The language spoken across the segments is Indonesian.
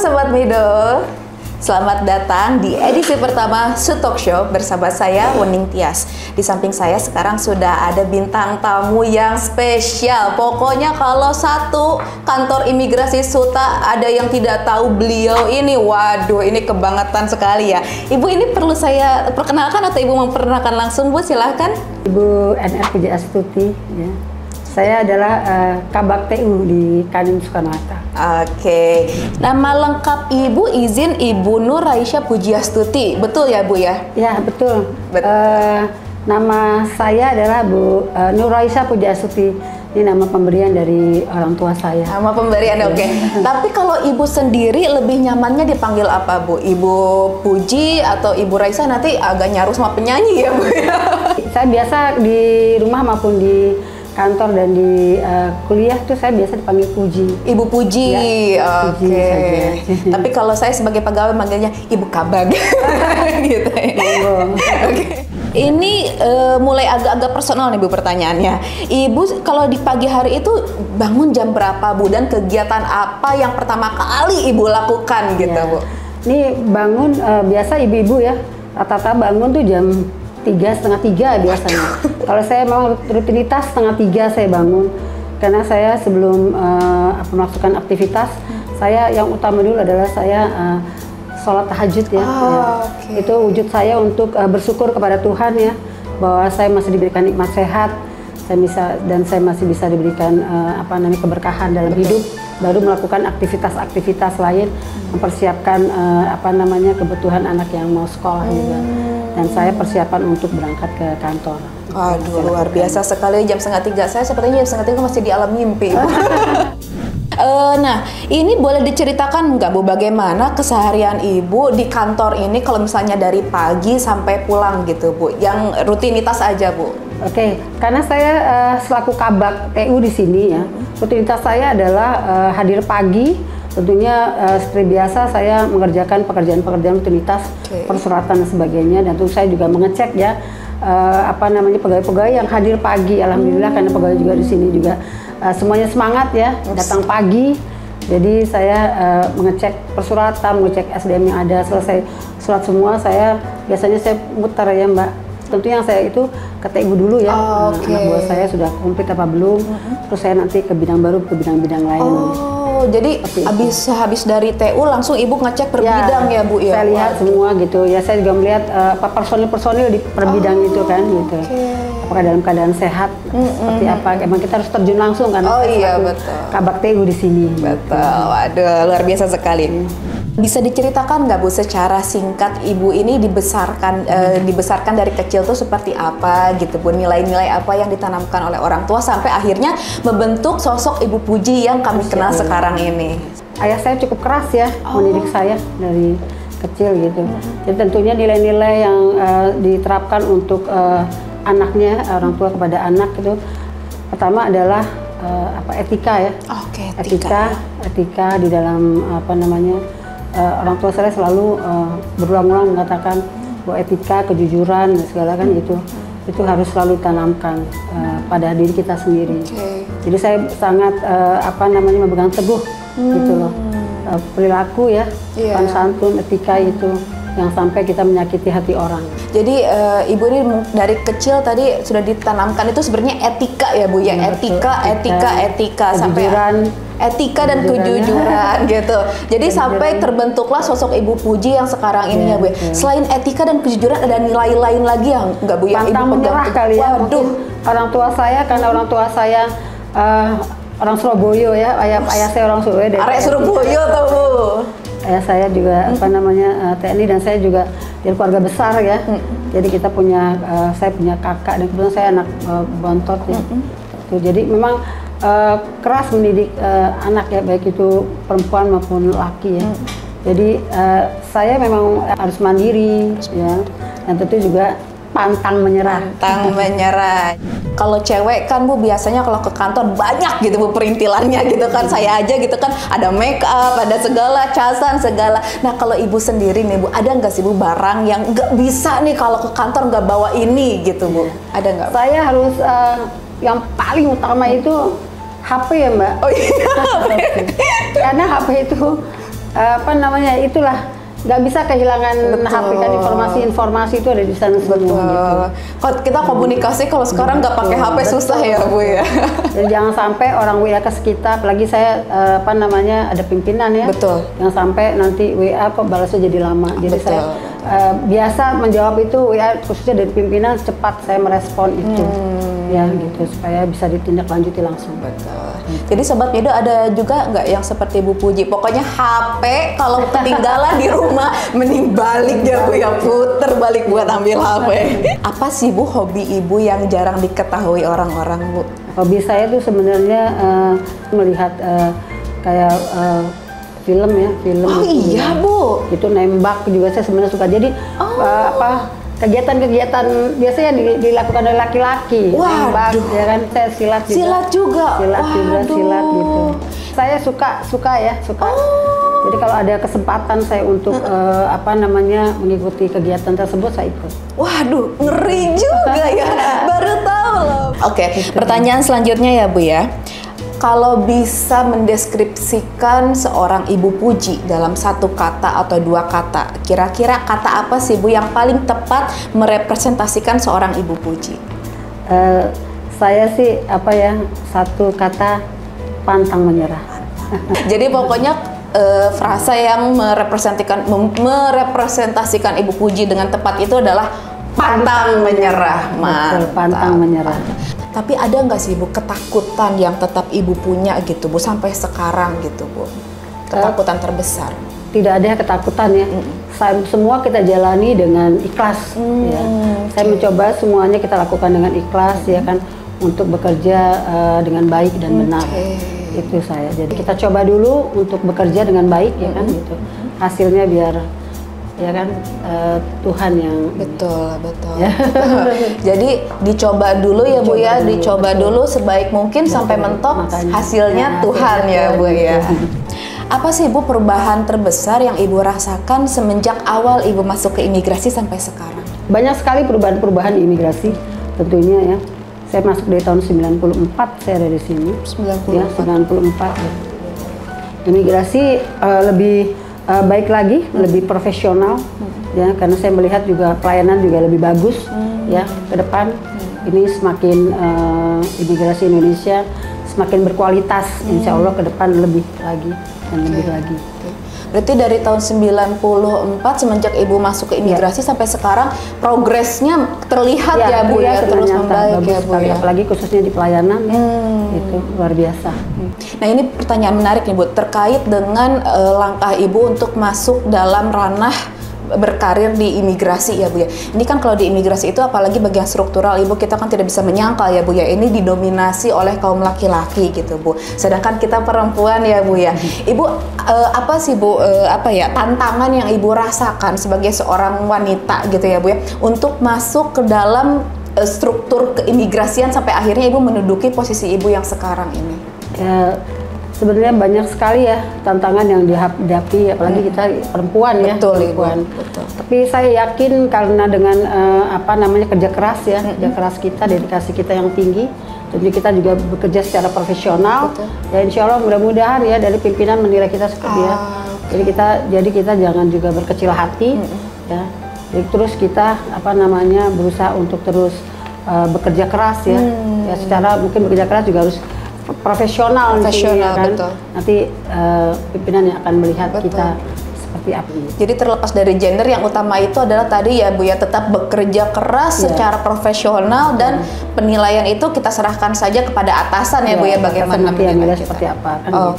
Sobat Mido, selamat datang di edisi pertama Su Talk Show bersama saya Wening Tias. Di samping saya sekarang sudah ada bintang tamu yang spesial. Pokoknya kalau satu kantor imigrasi Suta ada yang tidak tahu beliau ini, waduh ini kebangetan sekali ya. Ibu ini perlu saya perkenalkan atau Ibu memperkenalkan langsung Bu? Silahkan. Ibu NR Pujiastuti ya. Saya adalah Kabak TU di Kadin Soekarno-Hatta. Oke, nama lengkap Ibu izin Ibu Nur Aisyah Pujiastuti, betul ya Bu ya? Ya betul. Nama saya adalah Bu Nur Aisyah Pujiastuti. Ini nama pemberian dari orang tua saya. Nama pemberian, oke. Tapi kalau Ibu sendiri lebih nyamannya dipanggil apa Bu? Ibu Puji atau Ibu Raisa? Nanti agak nyaru sama penyanyi ya Bu ya? Saya biasa di rumah maupun di kantor dan di kuliah tuh saya biasa dipanggil Puji. Ibu Puji, ya, oke. Tapi kalau saya sebagai pegawai manggilnya Ibu Kabag, gitu ya. Oke. Ini mulai agak-agak personal nih Bu pertanyaannya. Ibu kalau di pagi hari itu bangun jam berapa Bu? Dan kegiatan apa yang pertama kali Ibu lakukan gitu ya. Bu? Ini bangun biasa ibu-ibu ya, rata-rata bangun tuh jam 2:30 biasanya. Kalau saya memang rutinitas 2:30 saya bangun, karena saya sebelum melakukan aktivitas, saya yang utama dulu adalah saya sholat tahajud ya. Okay. Itu wujud saya untuk bersyukur kepada Tuhan ya, bahwa saya masih diberikan nikmat sehat, saya masih bisa diberikan keberkahan dalam hidup. Baru melakukan aktivitas-aktivitas lain, mempersiapkan kebutuhan anak yang mau sekolah juga. Dan saya persiapan untuk berangkat ke kantor. Aduh, luar biasa sekali. Jam 2:30 saya sepertinya jam 2:30 masih di alam mimpi. Nah, ini boleh diceritakan nggak Bu bagaimana keseharian Ibu di kantor ini kalau misalnya dari pagi sampai pulang gitu Bu? Yang rutinitas aja Bu. Oke, karena saya selaku Kabak TU di sini ya, rutinitas saya adalah hadir pagi. Tentunya seperti biasa saya mengerjakan pekerjaan-pekerjaan rutinitas, persuratan dan sebagainya, dan tentu saya juga mengecek ya pegawai-pegawai yang hadir pagi. Alhamdulillah karena pegawai juga di sini juga semuanya semangat ya, datang pagi. Jadi saya mengecek persuratan, mengecek SDM yang ada. Selesai surat semua, biasanya saya muter ya Mbak. Tentu yang saya itu ke TU dulu ya, anak buah saya sudah komplit apa belum, terus saya nanti ke bidang baru, ke bidang-bidang lain. Jadi habis dari TU langsung Ibu ngecek per bidang ya Bu ya? Saya lihat semua gitu ya, saya juga melihat personil-personil di per bidang itu kan gitu. Apakah dalam keadaan sehat, seperti apa, emang kita harus terjun langsung kan. Betul. Kabak TU di sini. Betul, waduh luar biasa sekali. Bisa diceritakan nggak Bu secara singkat Ibu ini dibesarkan dari kecil tuh seperti apa gitu Bu? Nilai-nilai apa yang ditanamkan oleh orang tua sampai akhirnya membentuk sosok Ibu Puji yang kami kenal sekarang ini? Ayah saya cukup keras ya mendidik saya dari kecil gitu. Jadi tentunya nilai-nilai yang diterapkan untuk anaknya, orang tua kepada anak itu pertama adalah etika ya. Etika di dalam orang tua saya selalu berulang-ulang mengatakan bahwa etika, kejujuran dan segala kan itu harus selalu ditanamkan pada diri kita sendiri. Jadi saya sangat memegang teguh gitu loh, perilaku ya, sopan santun, etika itu yang sampai kita menyakiti hati orang. Jadi Ibu ini dari kecil tadi sudah ditanamkan itu sebenarnya etika ya Bu ya, etika sampai etika dan kejujuran gitu. Jadi sampai terbentuklah sosok Ibu Puji yang sekarang ini ya Bu. Selain etika dan kejujuran ada nilai lain lagi yang nggak Bu ya Ibu pegang? Menyerah kali ya. Waduh. Orang tua saya karena orang tua saya orang Surabaya ya, ayah saya orang Surabaya. Arek Surabaya tuh Bu. Ayah saya juga TNI dan saya juga dari keluarga besar ya. Jadi kita saya punya kakak dan kebetulan saya anak bontot ya. Jadi memang keras mendidik anak ya, baik itu perempuan maupun laki ya. Jadi saya memang harus mandiri ya, dan tentu juga pantang menyerah. Kalau cewek kan Bu biasanya kalau ke kantor banyak gitu Bu perintilannya gitu kan. Saya aja gitu kan ada make up, ada segala casan segala. Nah kalau Ibu sendiri nih Bu, ada nggak sih Bu barang yang nggak bisa nih kalau ke kantor nggak bawa ini gitu Bu? Ada nggak? Saya harus yang paling utama itu HP ya Mbak. Oh iya. Karena HP itu apa namanya, itulah nggak bisa kehilangan HP kan, informasi itu ada di sana semua. Betul. Gitu. Kalau kita komunikasi kalau sekarang nggak pakai HP susah ya Bu ya. Jadi jangan sampai orang WA ke kita, apalagi saya apa namanya ada pimpinan ya. Betul. Jangan sampai nanti WA kok balasnya jadi lama. Jadi Betul. saya biasa menjawab itu WA khususnya dari pimpinan, cepat saya merespon itu. Ya gitu, supaya bisa ditindaklanjuti langsung. Betul. Jadi Sobat Mido ada juga nggak yang seperti Bu Puji? Pokoknya HP kalau ketinggalan di rumah mending balik ya Bu ya, puter balik buat ambil HP. Apa sih Bu hobi Ibu yang jarang diketahui orang-orang Bu? Hobi saya tuh sebenarnya melihat kayak film ya, film. Oh iya Bu. Itu nembak juga saya sebenarnya suka. Jadi apa kegiatan-kegiatan biasanya dilakukan oleh laki-laki. Nembak, ya kan, saya silat juga. Silat juga. Silat gitu. Saya suka. Jadi kalau ada kesempatan saya untuk apa namanya mengikuti kegiatan tersebut, saya ikut. Waduh, ngeri juga ya. Baru tahu loh. Oke, pertanyaan selanjutnya ya Bu ya. Kalau bisa mendeskripsikan seorang Ibu Puji dalam satu kata atau dua kata, kira-kira kata apa sih Bu yang paling tepat merepresentasikan seorang Ibu Puji? Saya sih apa ya, satu kata, pantang menyerah. Jadi pokoknya frasa yang merepresentasikan Ibu Puji dengan tepat itu adalah pantang menyerah. Betul, pantang menyerah. Tapi ada nggak sih Bu ketakutan yang tetap Ibu punya gitu Bu sampai sekarang gitu Bu? Ketakutan terbesar? Tidak ada ketakutan ya. Semua kita jalani dengan ikhlas. Ya. Saya mencoba semuanya kita lakukan dengan ikhlas ya kan, untuk bekerja dengan baik dan benar. Itu saya. Jadi kita coba dulu untuk bekerja dengan baik ya kan gitu. Hasilnya biar ya kan Tuhan yang betul ya. Jadi dicoba dulu ya Bu ya, dicoba dulu sebaik mungkin sampai mentok, hasilnya Tuhan ya Bu ya. Apa sih Bu perubahan terbesar yang Ibu rasakan semenjak awal Ibu masuk ke imigrasi sampai sekarang? Banyak sekali perubahan-perubahan di imigrasi tentunya ya. Saya masuk dari tahun 94, saya ada di sini. 94. Ya, 94. Imigrasi lebih baik lagi, lebih profesional ya, karena saya melihat juga pelayanan juga lebih bagus ya ke depan. Ini semakin imigrasi Indonesia semakin berkualitas, insya Allah ke depan lebih lagi dan lebih lagi. Berarti dari tahun 94 semenjak Ibu masuk ke imigrasi sampai sekarang progresnya terlihat ya Bu ya, terus membaik ya Bu ya. Apalagi khususnya di pelayanan itu luar biasa. Nah ini pertanyaan menarik nih Bu, terkait dengan langkah Ibu untuk masuk dalam ranah berkarir di imigrasi ya Bu ya. Ini kan kalau di imigrasi itu apalagi bagian struktural Ibu, kita kan tidak bisa menyangkal ya Bu ya, ini didominasi oleh kaum laki-laki gitu Bu. Sedangkan kita perempuan ya Bu ya. Ibu apa sih Bu apa ya tantangan yang Ibu rasakan sebagai seorang wanita gitu ya Bu ya untuk masuk ke dalam struktur keimigrasian sampai akhirnya Ibu menduduki posisi Ibu yang sekarang ini? Ya, sebenarnya banyak sekali ya tantangan yang dihadapi, apalagi kita perempuan ya. Betul, perempuan. Betul. Tapi saya yakin karena dengan apa namanya kerja keras ya, kerja keras kita, dedikasi kita yang tinggi, tentu kita juga bekerja secara profesional. Betul. Ya insya Allah mudah-mudahan ya dari pimpinan menilai kita seperti ya. Jadi kita jangan juga berkecil hati ya. Jadi terus kita apa namanya berusaha untuk terus bekerja keras ya. Ya secara mungkin bekerja keras juga harus profesional ya kan. Betul. Nanti pimpinan yang akan melihat kita seperti apa. Jadi terlepas dari gender, yang utama itu adalah tadi ya Bu ya, tetap bekerja keras secara profesional dan penilaian itu kita serahkan saja kepada atasan ya Bu ya, bagaimana menilai seperti apa kan.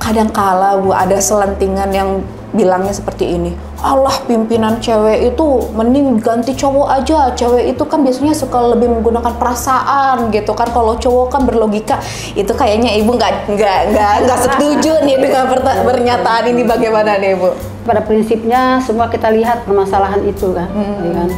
Kadang-kala Bu ada selentingan yang bilangnya seperti ini, Allah pimpinan cewek itu mending ganti cowok aja, cewek itu kan biasanya suka lebih menggunakan perasaan gitu kan, kalau cowok kan berlogika. Itu kayaknya Ibu nggak setuju nih dengan pernyataan ini, bagaimana nih Bu? Pada prinsipnya semua kita lihat permasalahan itu kan, ya kan?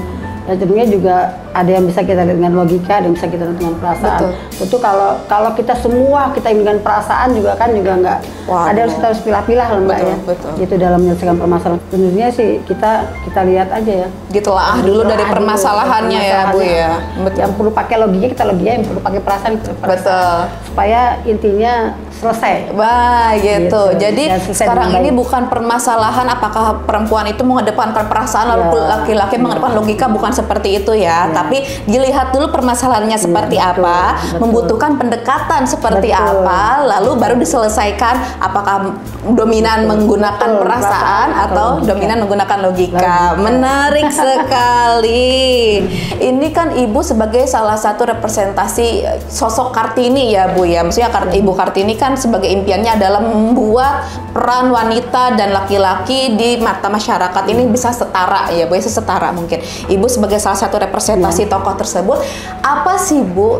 Dan tentunya juga ada yang bisa kita lihat dengan logika, ada yang bisa kita lihat dengan perasaan. Tentu kalau kita semua kita dengan perasaan juga kan juga nggak, ada kita harus pilah-pilah loh Mbak ya. Gitu dalam menyelesaikan permasalahan. Tentunya sih kita lihat aja ya. Gitulah dulu dari permasalahannya ya Bu ya. Yang perlu pakai logika kita logika, yang perlu pakai perasaan kita perasaan. Supaya intinya selesai. Wah gitu. Jadi sekarang ini bukan permasalahan apakah perempuan itu mengedepankan perasaan lalu laki-laki mengedepankan logika, bukan seperti itu ya. Tapi dilihat dulu permasalahannya seperti apa, membutuhkan pendekatan seperti apa, lalu baru diselesaikan apakah dominan menggunakan perasaan atau dominan menggunakan logika. Menarik sekali. Ini kan Ibu sebagai salah satu representasi sosok Kartini ya Bu ya. Maksudnya Ibu Kartini kan sebagai impiannya adalah membuat peran wanita dan laki-laki di mata masyarakat ini bisa setara ya Bu, setara mungkin. Ibu sebagai salah satu representasi tokoh tersebut, apa sih Bu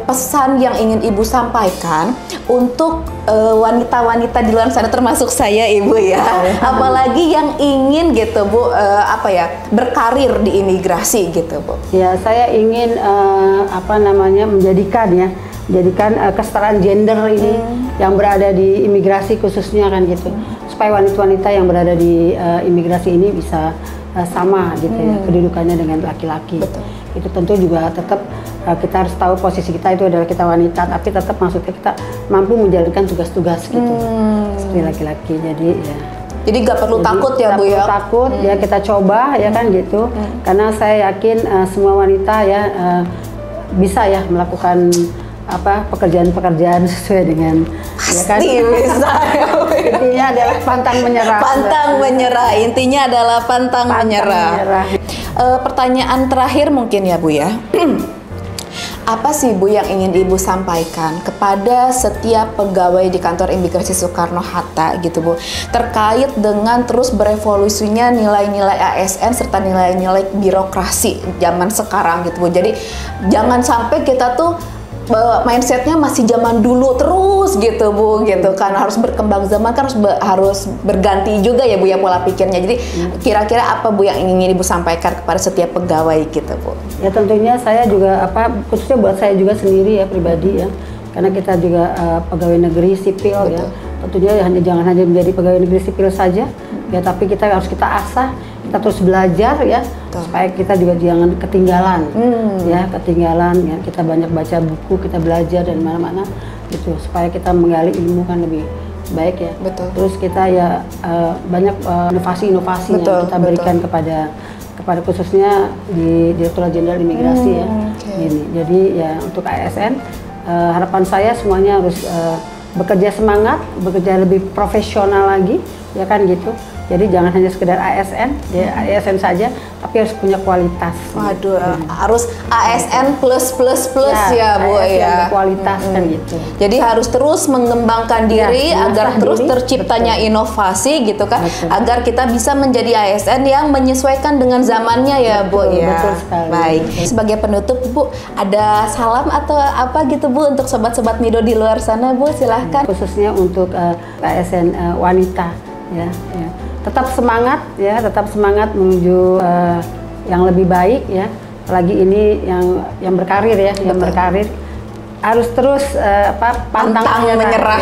pesan yang ingin Ibu sampaikan untuk wanita-wanita di luar sana termasuk saya Ibu ya, apalagi yang ingin gitu Bu berkarir di imigrasi gitu Bu? Ya, saya ingin menjadikan kesetaraan gender ini yang berada di imigrasi khususnya kan gitu, supaya wanita-wanita yang berada di imigrasi ini bisa sama gitu ya kedudukannya dengan laki-laki. Itu tentu juga tetap kita harus tahu posisi kita itu adalah kita wanita, tapi tetap maksudnya kita mampu menjalankan tugas-tugas gitu seperti laki-laki. Jadi nggak perlu takut ya Bu ya? Takut ya, kita coba ya kan gitu, karena saya yakin semua wanita ya bisa ya melakukan pekerjaan-pekerjaan sesuai dengan pasti ya kan? Bisa ya, intinya adalah pantang menyerah. Intinya adalah pantang menyerah. Pertanyaan terakhir mungkin ya Bu ya. Apa sih Bu yang ingin Ibu sampaikan kepada setiap pegawai di kantor imigrasi Soekarno-Hatta gitu Bu, terkait dengan terus berevolusinya nilai-nilai ASN serta nilai-nilai birokrasi zaman sekarang gitu Bu. Jadi jangan sampai kita tuh mindsetnya masih zaman dulu terus gitu Bu, gitu kan, harus berkembang zaman kan, harus berganti juga ya Bu ya pola pikirnya. Jadi kira-kira apa Bu yang ingin Ibu sampaikan kepada setiap pegawai gitu Bu? Ya tentunya saya juga khususnya buat saya juga sendiri ya pribadi ya, karena kita juga pegawai negeri sipil ya. Tentunya jangan hanya menjadi pegawai negeri sipil saja ya, tapi kita harus kita asah, kita terus belajar ya, supaya kita juga jangan ketinggalan ya, kita banyak baca buku, kita belajar dari mana-mana gitu, supaya kita menggali ilmu kan lebih baik ya. Terus kita ya banyak inovasi-inovasi yang kita berikan kepada khususnya di Direktorat Jenderal Imigrasi ya. Jadi ya untuk ASN harapan saya semuanya harus bekerja semangat, bekerja lebih profesional lagi ya kan gitu. Jadi jangan hanya sekedar ASN, ya ASN saja, tapi harus punya kualitas. Waduh, harus ASN plus ya Bu ASN ya. Kualitas kan gitu. Jadi harus terus mengembangkan diri agar terus terciptanya inovasi gitu kan, agar kita bisa menjadi ASN yang menyesuaikan dengan zamannya ya Bu ya. Betul sekali. Baik. Sebagai penutup Bu, ada salam atau apa gitu Bu untuk sobat-sobat Mido di luar sana Bu, silahkan. Khususnya untuk ASN wanita ya. Tetap semangat ya, tetap semangat menuju yang lebih baik ya. Apalagi ini yang berkarir ya, yang berkarir harus terus pantang menyerah.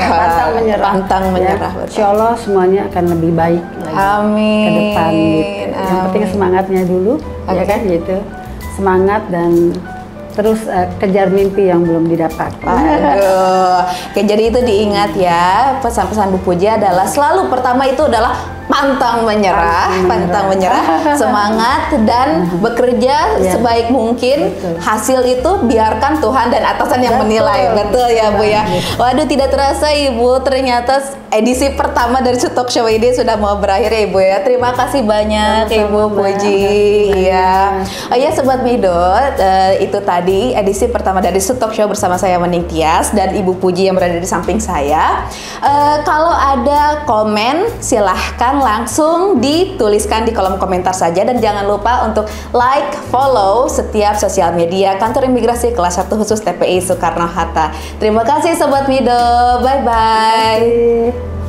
Pantang menyerah. Insya Allah semuanya akan lebih baik lagi ke depan gitu. Yang penting semangatnya dulu ya kan gitu. Semangat dan terus kejar mimpi yang belum didapat. Aduh. Oke, jadi itu diingat ya, pesan-pesan Bu Puji adalah selalu pertama itu adalah pantang menyerah, semangat dan bekerja sebaik mungkin. Hasil itu biarkan Tuhan dan atasan yang menilai. Betul ya Bu ya. Waduh, tidak terasa Ibu, ternyata edisi pertama dari Talk Show ini sudah mau berakhir ya Ibu ya. Terima kasih banyak Ibu Puji. Ya. Oh ya Sobat Mido, itu tadi edisi pertama dari Talk Show bersama saya Wening Tias dan Ibu Puji yang berada di samping saya. Kalau ada komen silahkan langsung dituliskan di kolom komentar saja, dan jangan lupa untuk like, follow setiap sosial media Kantor Imigrasi Kelas 1 khusus TPI Soekarno-Hatta. Terima kasih Sobat Mido, bye-bye.